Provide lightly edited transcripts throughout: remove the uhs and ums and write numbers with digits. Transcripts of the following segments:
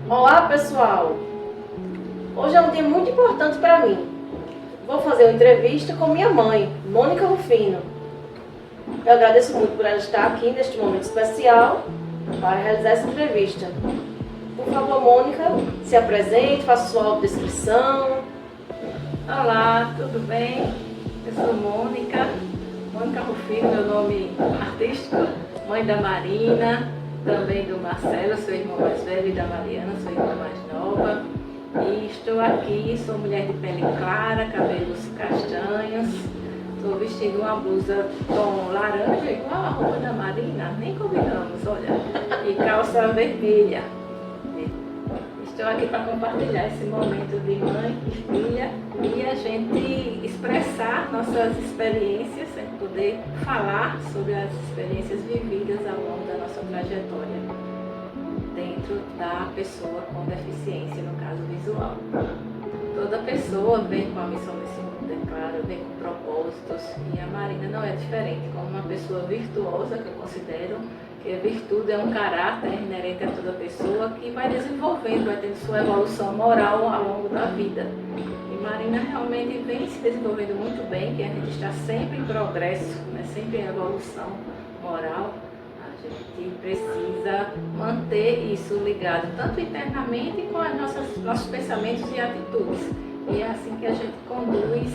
Olá pessoal, hoje é um dia muito importante para mim. Vou fazer uma entrevista com minha mãe, Mônica Rufino. Eu agradeço muito por ela estar aqui neste momento especial para realizar essa entrevista. Por favor, Mônica, se apresente, faça sua autodescrição. Olá, tudo bem? Eu sou Mônica Rufino, meu nome artístico, mãe da Marina, também do Marcelo, sou irmã mais velha, e da Mariana, sou irmã mais nova. E estou aqui, sou mulher de pele clara, cabelos castanhos, estou vestindo uma blusa tom laranja, igual a roupa da Marina, nem combinamos, olha, e calça vermelha. Estou aqui para compartilhar esse momento de mãe e filha e a gente expressar nossas experiências, poder falar sobre as experiências vividas ao longo da nossa trajetória dentro da pessoa com deficiência, no caso visual. Toda pessoa vem com a missão desse mundo, é claro, vem com propósitos, e a Marina não é diferente, como uma pessoa virtuosa, que eu considero que a virtude é um caráter inerente a toda pessoa que vai desenvolvendo, vai tendo sua evolução moral ao longo da vida. E Marina realmente vem se desenvolvendo muito bem, que a gente está sempre em progresso, né? Sempre em evolução moral. A gente precisa manter isso ligado, tanto internamente com as nossos pensamentos e atitudes. E é assim que a gente conduz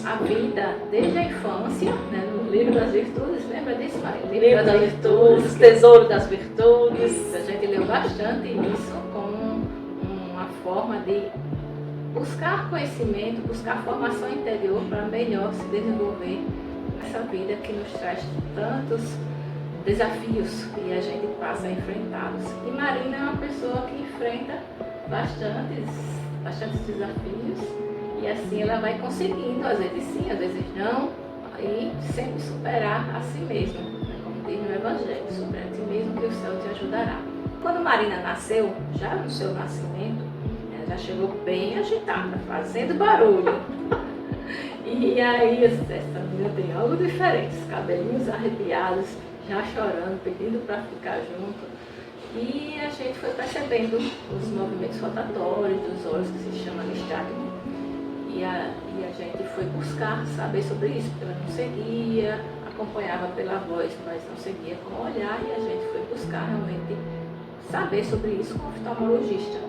a vida desde a infância, né? No livro das virtudes, lembra disso, Maria? Livro das virtudes, Tesouro das Virtudes. A gente leu bastante isso como uma forma de buscar conhecimento, buscar formação interior para melhor se desenvolver nessa vida que nos traz tantos desafios e a gente passa a enfrentá-los. E Marina é uma pessoa que enfrenta bastantes desafios e assim ela vai conseguindo, às vezes sim, às vezes não, e sempre superar a si mesma, né? Como diz no Evangelho, supera a ti mesmo que o céu te ajudará. Quando Marina nasceu, já no seu nascimento, ela já chegou bem agitada, fazendo barulho. E aí, essa menina tem algo diferente, os cabelinhos arrepiados, já chorando, pedindo para ficar junto. E a gente foi percebendo os movimentos rotatórios dos olhos, que se chama nistagmo. E a gente foi buscar saber sobre isso, porque ela não seguia, acompanhava pela voz, mas não seguia com o olhar, e a gente foi buscar realmente saber sobre isso com o oftalmologista.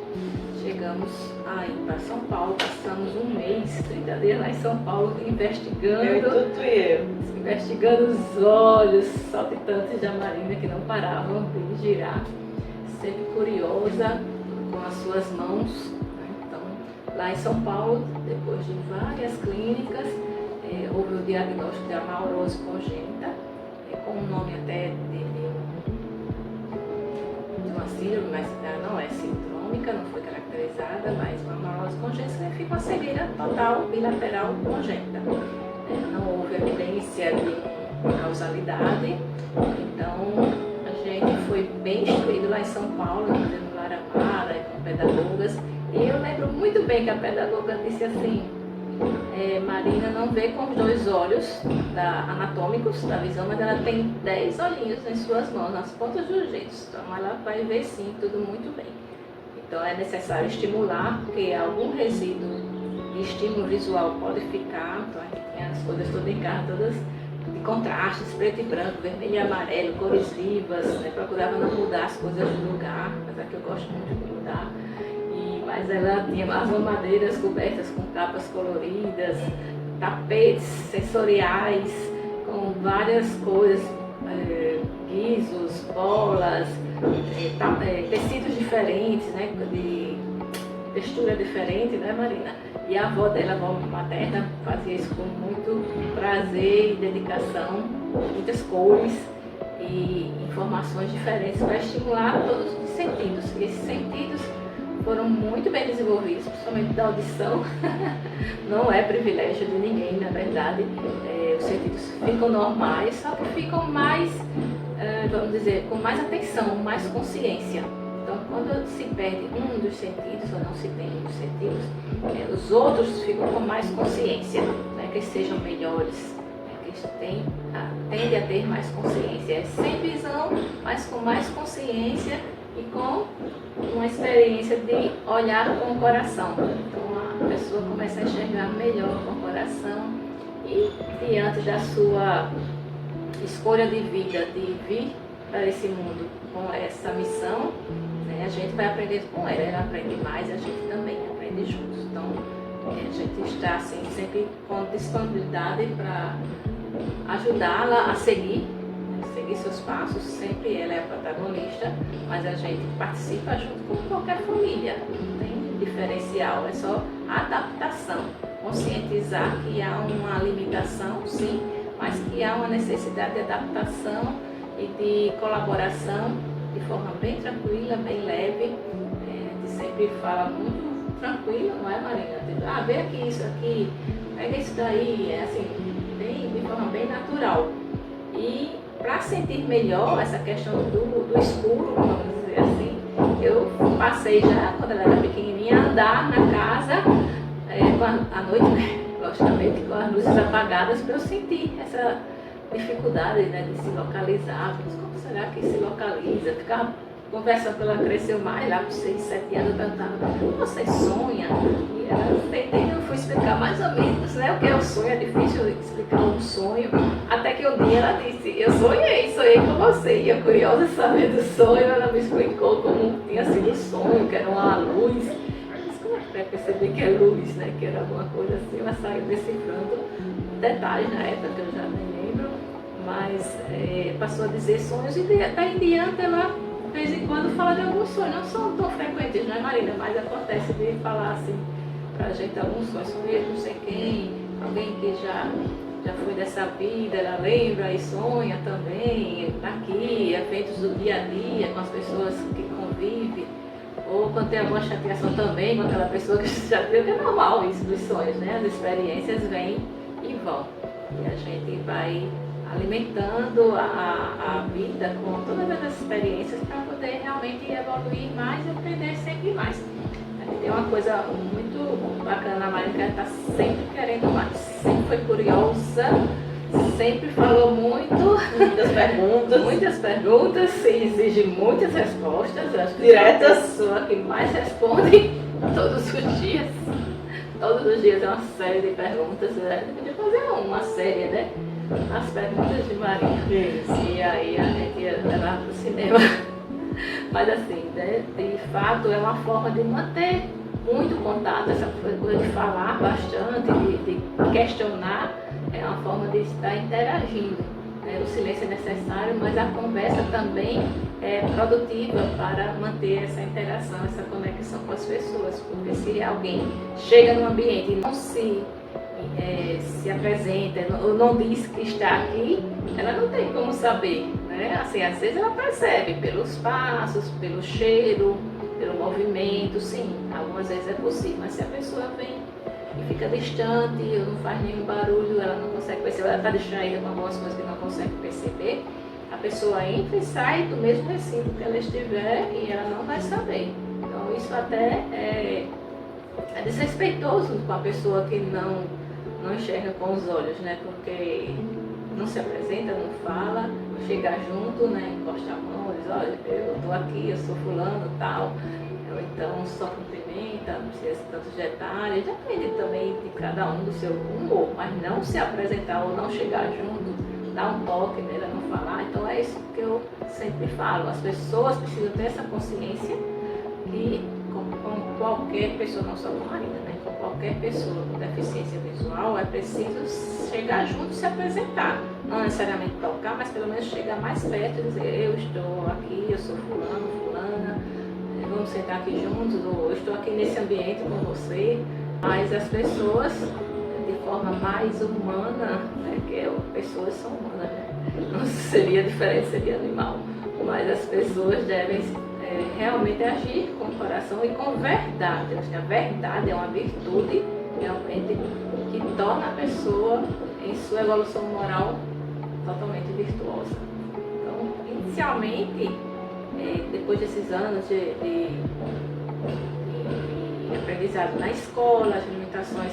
Chegamos aí para São Paulo, passamos um mês, 30 dias lá em São Paulo, investigando os olhos saltitantes da Marina, que não paravam de girar, sempre curiosa, com as suas mãos. Lá em São Paulo, depois de várias clínicas, houve o diagnóstico de amaurose congênita, com o nome até de uma síndrome, mas ela não é sindrômica, não foi caracterizada, mas uma amaurose congênita significa uma cegueira total bilateral congênita. Não houve evidência de causalidade, então a gente foi bem instruído lá em São Paulo, no Lar Amara, com pedagogas. E eu lembro muito bem que a pedagoga disse assim, Marina não vê com os dois olhos anatômicos da visão, mas ela tem 10 olhinhos em suas mãos, nas pontas dos dedos. Então ela vai ver sim, tudo muito bem. Então é necessário estimular, porque algum resíduo de estímulo visual pode ficar. Então a gente tem as coisas todas em casa, todas de contrastes, preto e branco, vermelho e amarelo, cores vivas, né? Procurava não mudar as coisas do lugar, apesar que eu gosto muito de mudar. Mas ela tinha as mamadeiras cobertas com capas coloridas, tapetes sensoriais com várias cores, guizos, bolas, tecidos diferentes, né, de textura diferente, né, Marina? E a avó dela, a avó materna, fazia isso com muito prazer e dedicação, muitas cores e informações diferentes para estimular todos os sentidos. E esses sentidos foram muito bem desenvolvidos, principalmente da audição. Não é privilégio de ninguém, na verdade. Os sentidos ficam normais, só que ficam mais, vamos dizer, com mais atenção, mais consciência. Então, quando se perde um dos sentidos, ou não se tem um dos sentidos, os outros ficam com mais consciência, né, que sejam melhores, que tendem a ter mais consciência. É sem visão, mas com mais consciência e com experiência de olhar com o coração. Então a pessoa começa a enxergar melhor com o coração e diante da sua escolha de vida, de vir para esse mundo com essa missão, né, a gente vai aprender com ela aprende mais, a gente também aprende juntos. Então a gente está assim, sempre com disponibilidade para ajudá-la a seguir seus passos, sempre ela é a protagonista, mas a gente participa junto com qualquer família, não tem diferencial, é só a adaptação, conscientizar que há uma limitação, sim, mas que há uma necessidade de adaptação e de colaboração de forma bem tranquila, bem leve. A gente sempre fala muito tranquilo, não é, Marina? Tipo, vê aqui, isso aqui, pega isso daí, é assim, de forma bem natural. E para sentir melhor essa questão do escuro, vamos dizer assim, eu passei já, quando ela era pequenininha, a andar na casa, à noite, né? Logicamente, com as luzes apagadas, para eu sentir essa dificuldade, né, de se localizar. Mas como será que se localiza? Ficava conversando, ela cresceu mais, lá por 6, 7 anos, eu perguntava, você sonha? E ela tentei, eu fui explicar mais ou menos, né, o que é o sonho, é difícil explicar um sonho, até que um dia ela disse, eu sonhei com você, e eu curiosa saber do sonho, ela me explicou como tinha sido o sonho, que era uma luz. Mas como é que vai perceber que é luz, né, que era alguma coisa assim, ela saiu decifrando detalhes na época, que eu já nem lembro, mas passou a dizer sonhos, e daí em diante ela de vez em quando fala de alguns sonhos, não são tão frequentes, não é, Marina? Mas acontece de falar assim pra gente alguns sonhos, sonhei não sei quem, alguém que já foi dessa vida, ela lembra e sonha também, aqui, eventos do dia a dia com as pessoas que convivem, ou quando tem alguma chateação também com aquela pessoa que já viu, que é normal isso dos sonhos, né? As experiências vêm e vão, e a gente vai alimentando a vida com todas as experiências para poder realmente evoluir mais e aprender sempre mais. Tem uma coisa muito bacana, a Marina está sempre querendo mais, sempre foi curiosa, sempre falou muitas perguntas, e exige muitas respostas. Eu acho que diretas, é a pessoa que mais responde todos os dias. Todos os dias é uma série de perguntas, né? Eu podia fazer uma série, né? As perguntas de Maria. E aí a gente ia levar para o cinema. Mas assim, né, de fato é uma forma de manter muito contato, essa coisa de falar bastante, de questionar, é uma forma de estar interagindo. Né? O silêncio é necessário, mas a conversa também é produtiva para manter essa interação, essa conexão com as pessoas. Porque se alguém chega no ambiente e não se apresenta, ou não diz que está aqui, ela não tem como saber, né? Assim, às vezes ela percebe pelos passos, pelo cheiro, pelo movimento, sim, algumas vezes é possível, mas se a pessoa vem e fica distante, ou não faz nenhum barulho, ela não consegue perceber, ela está distraída com algumas coisas que não consegue perceber, a pessoa entra e sai do mesmo recinto que ela estiver e ela não vai saber. Então isso até é desrespeitoso com a pessoa que não enxerga com os olhos, né? Porque não se apresenta, não fala, chega junto, né? Encosta a mão, diz, olha, eu estou aqui, eu sou fulano, tal. Ou então só cumprimenta, não precisa de tantos detalhes, depende também de cada um do seu humor, mas não se apresentar ou não chegar junto, dar um toque nela, não falar. Então é isso que eu sempre falo, as pessoas precisam ter essa consciência que com qualquer pessoa, não só com a Marina, né? Com qualquer pessoa com deficiência visual, é preciso chegar junto e se apresentar. Não necessariamente tocar, mas pelo menos chegar mais perto e dizer, eu estou aqui, eu sou fulano, fulana, vamos sentar aqui juntos, ou eu estou aqui nesse ambiente com você. Mas as pessoas, de forma mais humana, né? Que pessoas são humanas, né? Não seria diferente, seria animal. Mas as pessoas devem realmente agir com o coração e com verdade. Eu acho que a verdade é uma virtude realmente que torna a pessoa em sua evolução moral totalmente virtuosa. Então, inicialmente, depois desses anos de aprendizado na escola, as limitações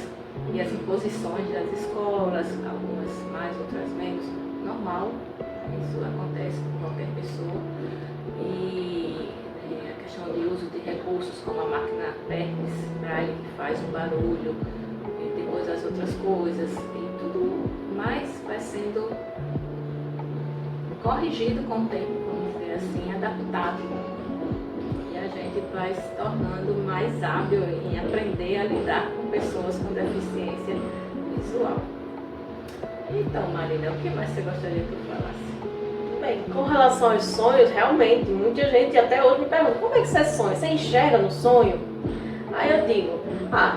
e as imposições das escolas, algumas mais, outras menos, normal, isso acontece com qualquer pessoa. E a questão de uso de recursos como a máquina PERTES, Braille, que faz um barulho, e depois as outras coisas, e tudo mais vai sendo corrigido com o tempo, vamos dizer assim, adaptado. E a gente vai se tornando mais hábil em aprender a lidar com pessoas com deficiência visual. Então, Marina, o que mais você gostaria que eu falasse? Bem, com relação aos sonhos, realmente, muita gente até hoje me pergunta, como é que você sonha? Você enxerga no sonho? Aí eu digo,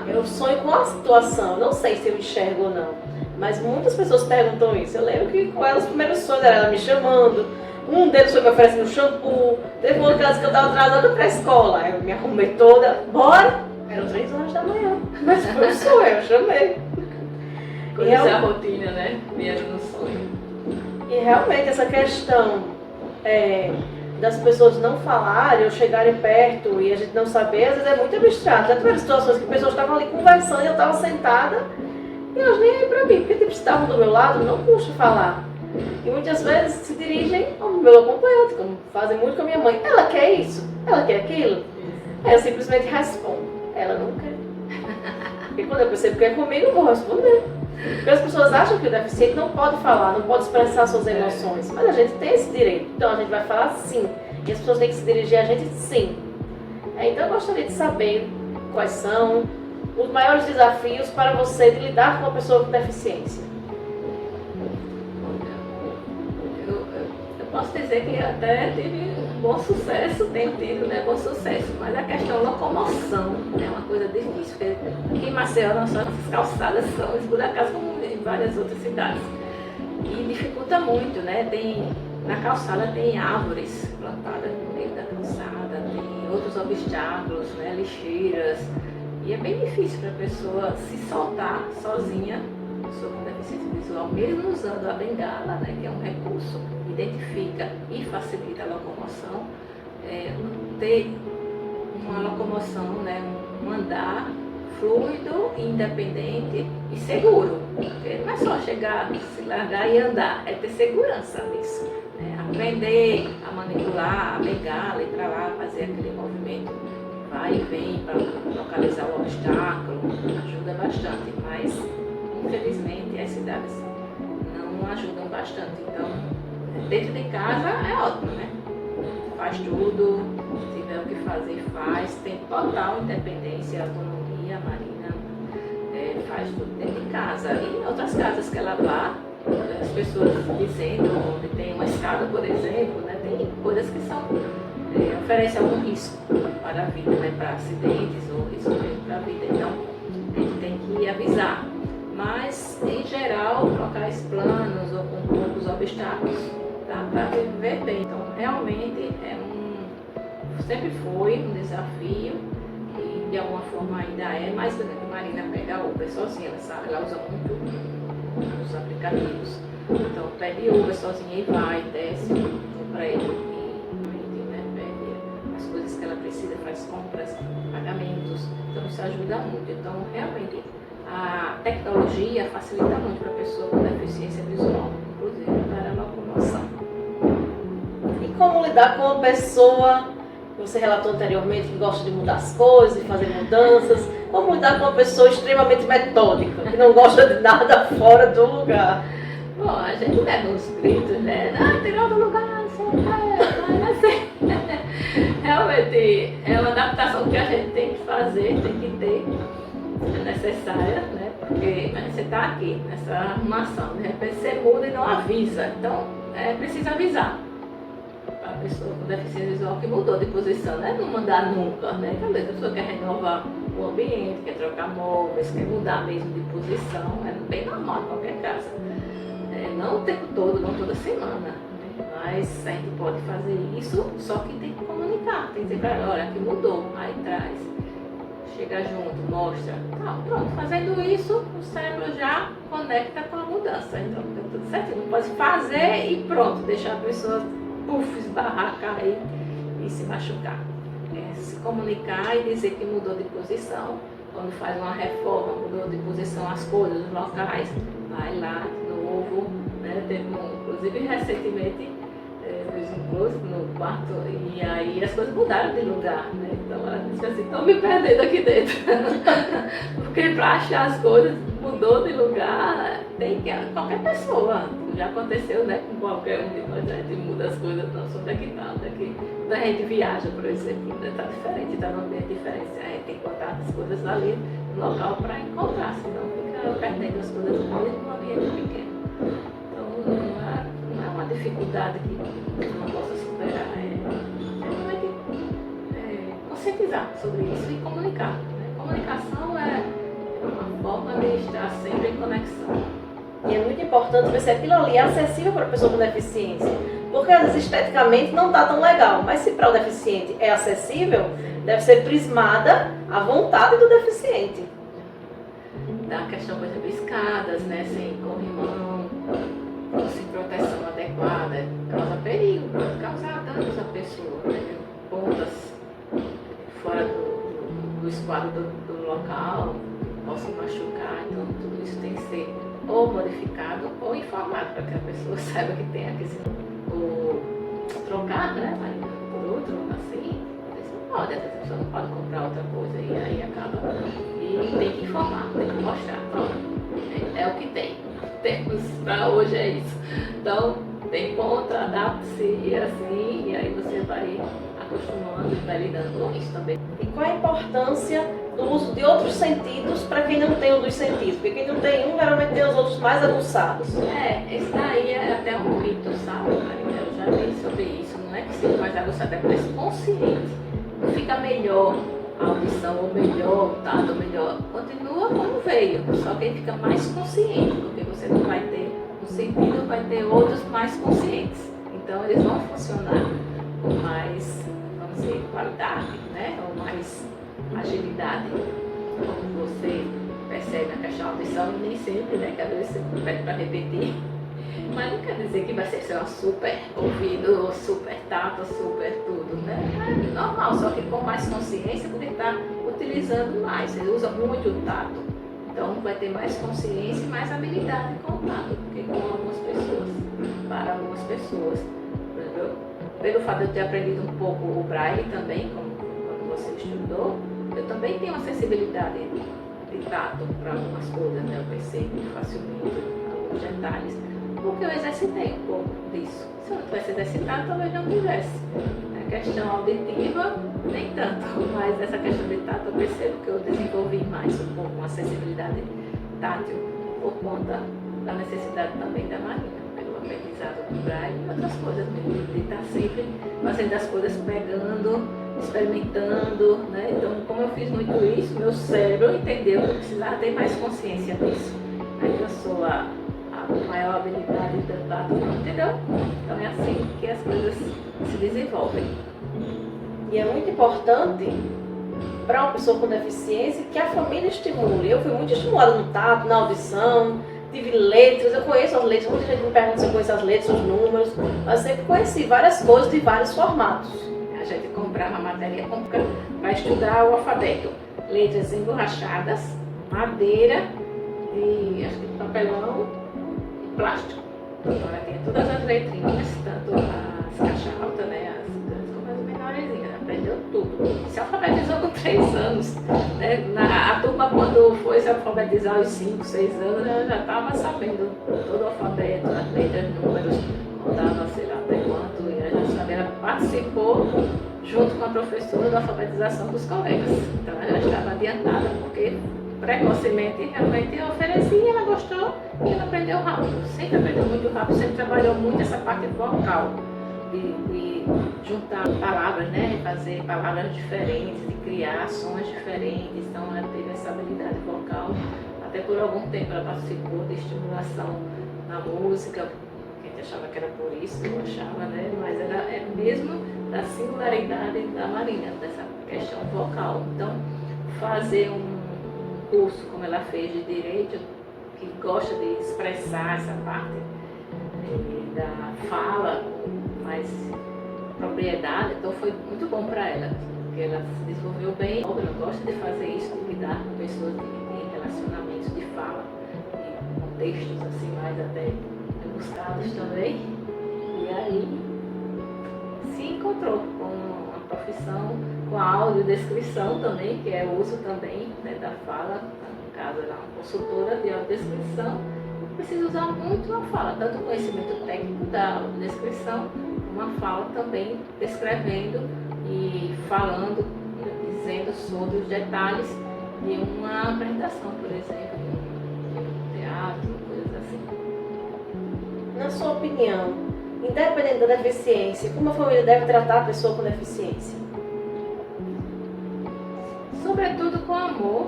eu sonho com a situação, não sei se eu enxergo ou não, mas muitas pessoas perguntam isso. Eu lembro que com ela, os primeiros sonhos era ela me chamando, um deles foi me oferecendo um shampoo, teve um caso que eu estava atrasada para a escola, aí eu me arrumei toda, bora! Eram 3 horas da manhã, mas foi um sonho, eu chamei. Conhecer a rotina, né? Vieram no sonho. E realmente essa questão das pessoas não falarem ou chegarem perto e a gente não saber, às vezes é muito abstrato. Já tiveram situações que pessoas estavam ali conversando e eu estava sentada e elas nem aí pra mim, porque tipo, estavam do meu lado, não custa falar. E muitas vezes se dirigem ao meu acompanhante, como fazem muito com a minha mãe. Ela quer isso? Ela quer aquilo? Aí eu simplesmente respondo. Ela não quer. E quando eu percebo que é comigo, eu vou responder. Porque as pessoas acham que o deficiente não pode falar, não pode expressar suas emoções. Mas a gente tem esse direito. Então a gente vai falar sim. E as pessoas têm que se dirigir a gente sim. Então eu gostaria de saber quais são os maiores desafios para você de lidar com uma pessoa com deficiência. Eu posso dizer que até tive um bom sucesso, tenho tido, né, bom sucesso, mas a questão da locomoção é uma coisa difícil, porque aqui em Maceió não só as calçadas são esburacadas como em várias outras cidades. E dificulta muito, né? Na calçada tem árvores plantadas no meio da calçada, tem outros obstáculos, né, lixeiras, e é bem difícil para a pessoa se soltar sozinha sobre deficiência visual, mesmo usando a bengala, né, que é um recurso que identifica e facilita a locomoção, ter uma locomoção, né, um andar fluido, independente e seguro. Porque não é só chegar, se largar e andar, é ter segurança nisso. Né? Aprender a manipular a bengala e para lá fazer aquele movimento vai e vem para localizar o obstáculo, ajuda bastante, mas infelizmente as cidades não ajudam bastante. Então, dentro de casa é ótimo, né? Faz tudo, se tiver o que fazer, faz, tem total independência, autonomia, Marina, faz tudo dentro de casa. E em outras casas que ela vá, as pessoas dizendo onde tem uma escada, por exemplo, né? Tem coisas que são, oferecem algum risco para a vida, né? Para acidentes ou risco para a vida. Então, a gente tem que avisar. Mas, em geral, locais planos ou com poucos obstáculos, dá para viver bem. Então, realmente, sempre foi um desafio e, de alguma forma, ainda é. Mas, por exemplo, a Marina pega Uber sozinha, ela usa muito os aplicativos. Então, pede Uber sozinha e vai, desce no prédio e né, pede as coisas que ela precisa, faz compras, pagamentos. Então, isso ajuda muito. Então, realmente, a tecnologia facilita muito para a pessoa com deficiência visual, inclusive para a locomoção. E como lidar com uma pessoa, que você relatou anteriormente, que gosta de mudar as coisas, de fazer mudanças? Como lidar com uma pessoa extremamente metódica, que não gosta de nada fora do lugar? Bom, a gente leva uns gritos, né? Tirar do lugar, vai assim. Realmente é uma adaptação que a gente tem que fazer, tem que ter. É necessária, né? Porque você está aqui nessa arrumação, de repente você muda e não avisa. Então, precisa avisar para a pessoa com deficiência visual que mudou de posição, né? Não mandar nunca, né? Talvez a pessoa quer renovar o ambiente, quer trocar móveis, quer mudar mesmo de posição, é bem normal em qualquer casa. Não o tempo todo, não toda semana, né? Mas a gente pode fazer isso, só que tem que comunicar, tem que dizer para ela, olha, aqui mudou, aí traz. Chega junto, mostra, pronto, fazendo isso, o cérebro já conecta com a mudança, então deu tudo certo, não pode fazer e pronto, deixar a pessoa esbarrar, cair e se machucar. Se comunicar e dizer que mudou de posição, quando faz uma reforma, mudou de posição as coisas, os locais, vai lá de novo, né? Teve inclusive recentemente fez um curso no quarto e aí as coisas mudaram de lugar, né? Então ela disse assim, estou me perdendo aqui dentro. Porque para achar as coisas mudou de lugar, tem que qualquer pessoa. Já aconteceu, né, com qualquer um de nós, a gente muda as coisas, não, só daqui não, daqui. Quando a gente viaja, por exemplo, está diferente, está num ambiente diferente, a gente tem que botar as coisas ali no local para encontrar, senão fica perdendo as coisas mesmo num ambiente pequeno. Então não é uma dificuldade que não possa superar, realmente conscientizar sobre isso e comunicar. Né? Comunicação é uma forma de estar sempre em conexão. E é muito importante ver se aquilo ali é acessível para a pessoa com deficiência. Porque às vezes esteticamente não está tão legal, mas se para o deficiente é acessível, deve ser prismada à vontade do deficiente. Da questão, por exemplo, escadas, né, sem corrimão, sem proteção adequada, causa perigo, pode causar danos à pessoa, né? Pontas fora do esquadro do local, possam machucar, então tudo isso tem que ser ou modificado ou informado para que a pessoa saiba que tem aquisição. Ou trocar, né, por outro, assim, isso não pode, essa pessoa não pode comprar outra coisa e aí acaba. E tem que informar, tem que mostrar, pronto, é o que tem. Temos para hoje é isso. Então, tem ponta, adapte-se e assim, e aí você vai acostumando e vai lidando com isso também. E qual a importância do uso de outros sentidos para quem não tem um dos sentidos? Porque quem não tem um, geralmente tem os outros mais aguçados. Esse daí é até um mito, sabe, Marina? Eu já li sobre isso. Não é que seja mais aguçado, é mais consciente. Não fica melhor a audição, ou melhor o tato, ou melhor. Continua como veio, só que ele fica mais consciente, porque você não vai ter um sentido, vai ter outros mais conscientes. Então eles vão funcionar com mais, vamos dizer, qualidade, né? Ou mais agilidade, como você percebe na questão da audição, e nem sempre, né? Que às vezes você pede para repetir. Mas não quer dizer que vai ser uma super ouvido, super tato, super tudo, né? É normal, só que com mais consciência, porque está utilizando mais. Ele usa muito o tato. Então vai ter mais consciência e mais habilidade com o tato, porque com algumas pessoas, para algumas pessoas. Pelo fato de eu ter aprendido um pouco o braille também, como quando você estudou, eu também tenho acessibilidade de tato para algumas coisas, né? Eu percebo facilmente alguns detalhes, porque eu exercitei um pouco disso. Se eu não tivesse exercitado, talvez não tivesse. A questão auditiva, nem tanto, mas essa questão de tato eu percebo que eu desenvolvi mais um pouco uma acessibilidade tátil por conta da necessidade também da Marina, pelo aprendizado do braille e outras coisas mesmo, de estar sempre fazendo as coisas, pegando, experimentando, né? Então, como eu fiz muito isso, meu cérebro entendeu que eu precisava ter mais consciência disso. Aí eu sou a maior habilidade do tato, entendeu? Então é assim que as coisas se desenvolvem. E é muito importante para uma pessoa com deficiência que a família estimule. Eu fui muito estimulada no tato, na audição, tive letras, eu conheço as letras, muita gente me pergunta se eu conheço as letras, os números, mas eu sempre conheci várias coisas de vários formatos. A gente comprava matéria para estudar o alfabeto. Letras emborrachadas, madeira, acho que de papelão e plástico. Então ela tinha todas as letrinhas, tanto as caixa alta, né, as grandes como as menorzinhas. Aprendeu tudo. Se alfabetizou com 3 anos. Né? A turma, quando foi se alfabetizar aos 5, 6 anos, ela já estava sabendo todo o alfabeto, as letras, números, contava sei lá até quanto, e ela já sabia, ela participou junto com a professora da alfabetização dos colegas. Então ela já estava adiantada, porque precocemente realmente eu ofereci, ela gostou e ela aprendeu rápido. Sempre aprendeu muito rápido, sempre trabalhou muito essa parte vocal, de juntar palavras, né? Fazer palavras diferentes, de criar sons diferentes. Então ela teve essa habilidade vocal. Até por algum tempo ela participou de estimulação na música, que a gente achava que era por isso, eu achava, né? Mas era mesmo da singularidade da Marina, dessa questão vocal. Então, fazer um curso como ela fez de Direito, que gosta de expressar essa parte da fala com mais propriedade, então foi muito bom para ela, porque ela se desenvolveu bem, ela gosta de fazer isso, de lidar com pessoas de relacionamentos, de fala, de contextos assim mais até rebuscados também, e aí encontrou com uma profissão, com a audiodescrição também, que é uso também, né, da fala. No caso, ela é uma consultora de audiodescrição, precisa usar muito a fala, tanto o conhecimento técnico da audiodescrição, uma fala também descrevendo e falando, dizendo sobre os detalhes de uma apresentação, por exemplo, de um teatro, coisas assim. Na sua opinião, independente da deficiência, como a família deve tratar a pessoa com deficiência? Sobretudo com amor,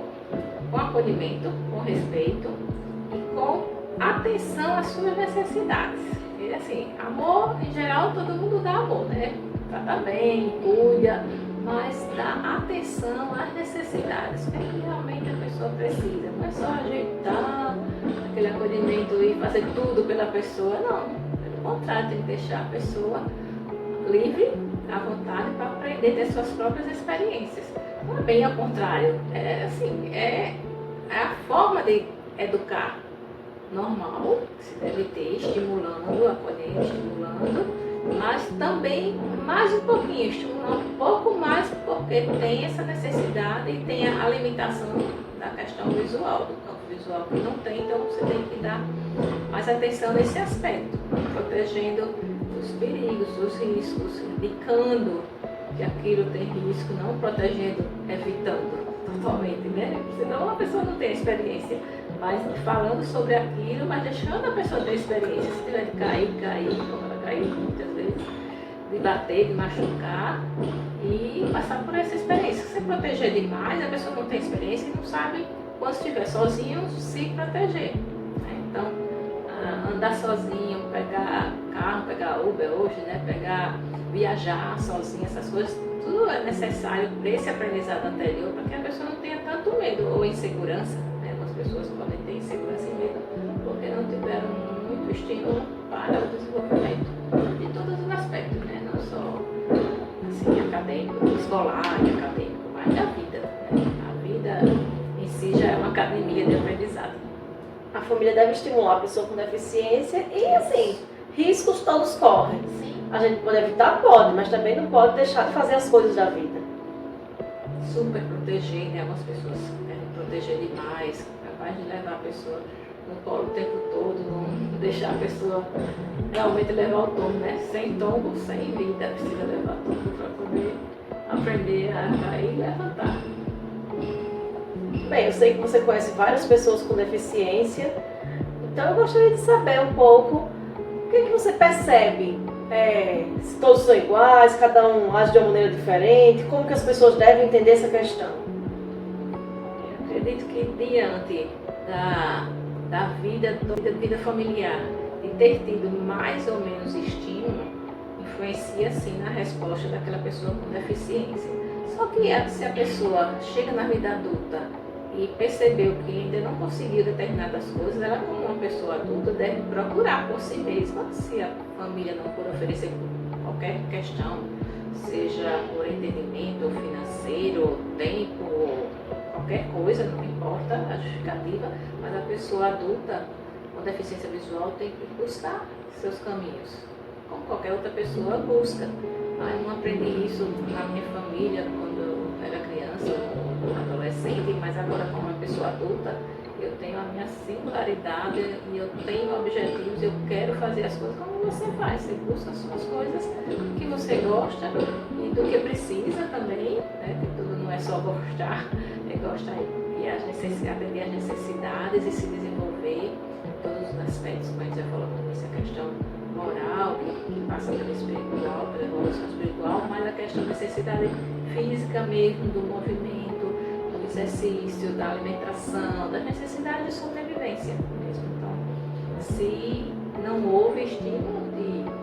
com acolhimento, com respeito e com atenção às suas necessidades. E assim, amor, em geral, todo mundo dá amor, né? Trata bem, cuida, mas dá atenção às necessidades, o que realmente a pessoa precisa. Não é só ajeitar aquele acolhimento e fazer tudo pela pessoa, não. Pelo contrário, tem que deixar a pessoa livre, à vontade, para aprender das suas próprias experiências. Não é bem ao contrário, é a forma de educar normal, que se deve ter, estimulando, acolhendo, estimulando, mas também mais um pouquinho, estimulando um pouco mais, porque tem essa necessidade e tem a limitação da questão visual, do campo visual que não tem, então você tem que dar mais atenção nesse aspecto, protegendo os perigos, os riscos, indicando que aquilo tem risco, não protegendo, evitando totalmente, né? Senão a pessoa não tem experiência, mas falando sobre aquilo, mas deixando a pessoa ter experiência. Se tiver de cair, como ela caiu muitas vezes, de bater, de machucar e passar por essa experiência. Se você proteger demais, a pessoa não tem experiência e não sabe, quando estiver sozinho, se proteger. Né? Então, andar sozinho, pegar carro, pegar Uber hoje, né? Viajar sozinho, essas coisas, tudo é necessário para esse aprendizado anterior, para que a pessoa não tenha tanto medo ou insegurança. Né? Algumas pessoas podem ter insegurança e medo porque não tiveram muito estímulo para o desenvolvimento de todos os aspectos, né? Não só assim, acadêmico, escolar e acadêmico, mas da vida. Né? A vida em si já é uma academia de aprendizado. A família deve estimular a pessoa com deficiência e, assim, riscos todos correm. Sim. A gente pode evitar? Pode, mas também não pode deixar de fazer as coisas da vida. Super proteger, né? Algumas pessoas querem proteger demais, capaz de levar a pessoa no colo o tempo todo, não deixar a pessoa realmente levar o tombo, né? Sem tombo, sem vida, precisa levar tombo para poder aprender a cair e levantar. Bem, eu sei que você conhece várias pessoas com deficiência, então eu gostaria de saber um pouco o que você percebe. Se todos são iguais, cada um age de uma maneira diferente, como que as pessoas devem entender essa questão? Eu acredito que diante da vida familiar, de ter tido mais ou menos estímulo, influencia sim na resposta daquela pessoa com deficiência. Só que se a pessoa chega na vida adulta e percebeu que ainda não conseguiu determinadas coisas, ela como uma pessoa adulta deve procurar por si mesma, se a família não for oferecer qualquer questão, seja por entendimento, ou financeiro, ou tempo, ou qualquer coisa, não importa a justificativa, mas a pessoa adulta com deficiência visual tem que buscar seus caminhos, como qualquer outra pessoa busca. Eu não aprendi isso na minha família quando eu era criança, adolescente, mas agora como uma pessoa adulta, eu tenho a minha singularidade e eu tenho objetivos, eu quero fazer as coisas como você faz. Você busca as suas coisas que você gosta e do que precisa também, né? Que tudo não é só gostar, é gostar e atender às necessidades e se desenvolver em todos os aspectos, como a gente já falou, essa questão moral, que passa pelo espiritual, pela evolução espiritual, mas a questão da necessidade física mesmo, do movimento, do exercício, da alimentação, das necessidades de sobrevivência mesmo. Então, se não houve estímulo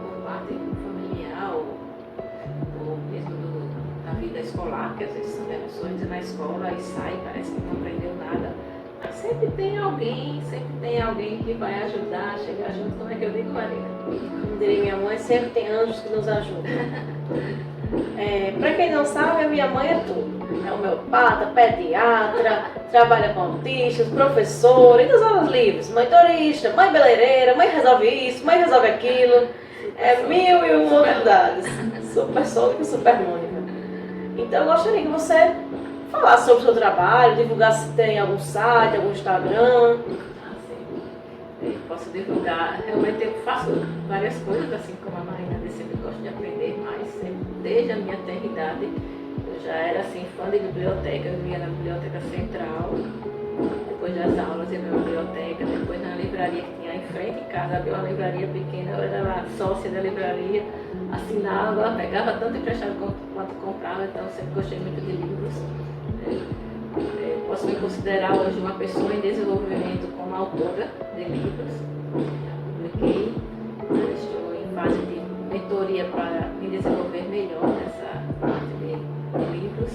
por parte familiar ou mesmo da vida escolar, que às vezes são pessoas na escola e sai, parece que não aprendeu nada, mas sempre tem alguém que vai ajudar, chegar junto. Como é que eu digo, Marina? Como diria minha mãe, sempre tem anjos que nos ajudam. Para quem não sabe, a minha mãe é tudo. É homeopata, pediatra, trabalha com autistas, professora, e das aulas livres, mãe turista, mãe beleireira, mãe resolve isso, mãe resolve aquilo. É 1001 novidades. Super Sônica, Super Mônica. Então eu gostaria que você falasse sobre o seu trabalho, divulgasse se tem algum site, algum Instagram. Eu posso divulgar, realmente eu faço várias coisas, assim como a Marina, eu sempre gosto de aprender mais, sempre, desde a minha tenra idade. Eu já era assim, fã de biblioteca, eu ia na biblioteca central, depois das aulas ia na biblioteca, depois na livraria que tinha em frente em casa, havia uma livraria pequena, eu era lá sócia da livraria, assinava, pegava tanto emprestado quanto comprava, então eu sempre gostei muito de livros. Posso me considerar hoje uma pessoa em desenvolvimento como autora de livros. Publiquei, estou em fase de mentoria para me desenvolver melhor nessa parte de livros,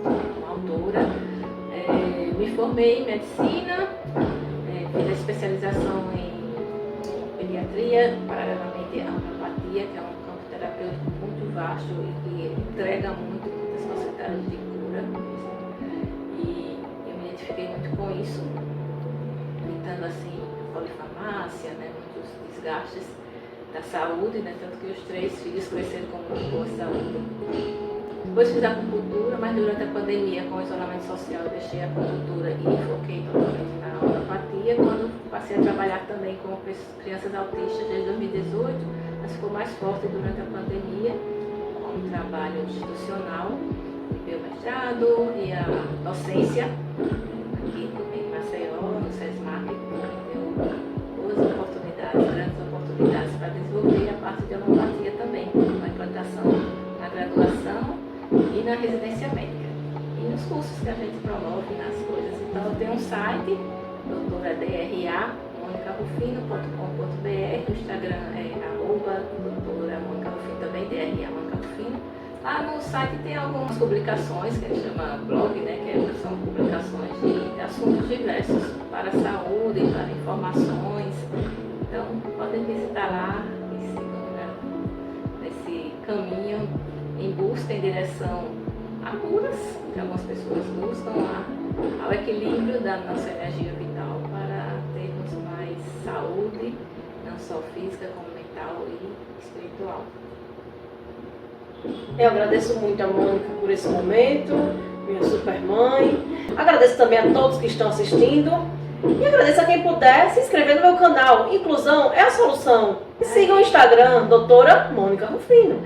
como autora. Me formei em medicina, fiz a especialização em pediatria, paralelamente a homeopatia, que é um campo terapêutico muito vasto e que entrega muitas possibilidades de cura. Fiquei muito com isso, evitando assim polifarmácia, né, muitos desgastes da saúde, né, tanto que os 3 filhos cresceram com muito boa saúde. Depois fiz acupuntura, mas durante a pandemia, com o isolamento social, eu deixei a acupuntura e foquei totalmente na homeopatia, quando passei a trabalhar também com crianças autistas desde 2018, mas ficou mais forte durante a pandemia, com um trabalho institucional, meu mestrado e a docência aqui em Maceió, no SESMAC, que deu boas oportunidades, grandes oportunidades para desenvolver a parte de homeopatia também, na implantação, na graduação e na residência médica. E nos cursos que a gente promove, nas coisas. Então eu tenho um site, doutoradrrufino.com.br, o Instagram é @doutoramonicarufino, também DRA Mônica Rufino. Lá no site tem algumas publicações, que a gente chama blog, né, são publicações de assuntos diversos para a saúde, para informações. Então, podem visitar lá e sigam nesse caminho em busca, em direção a curas, que algumas pessoas buscam, ao equilíbrio da nossa energia vital para termos mais saúde, não só física, como mental e espiritual. Eu agradeço muito a Mônica por esse momento, minha super mãe. Agradeço também a todos que estão assistindo. E agradeço a quem puder se inscrever no meu canal. Inclusão é a solução. E sigam o Instagram, doutora Mônica Rufino.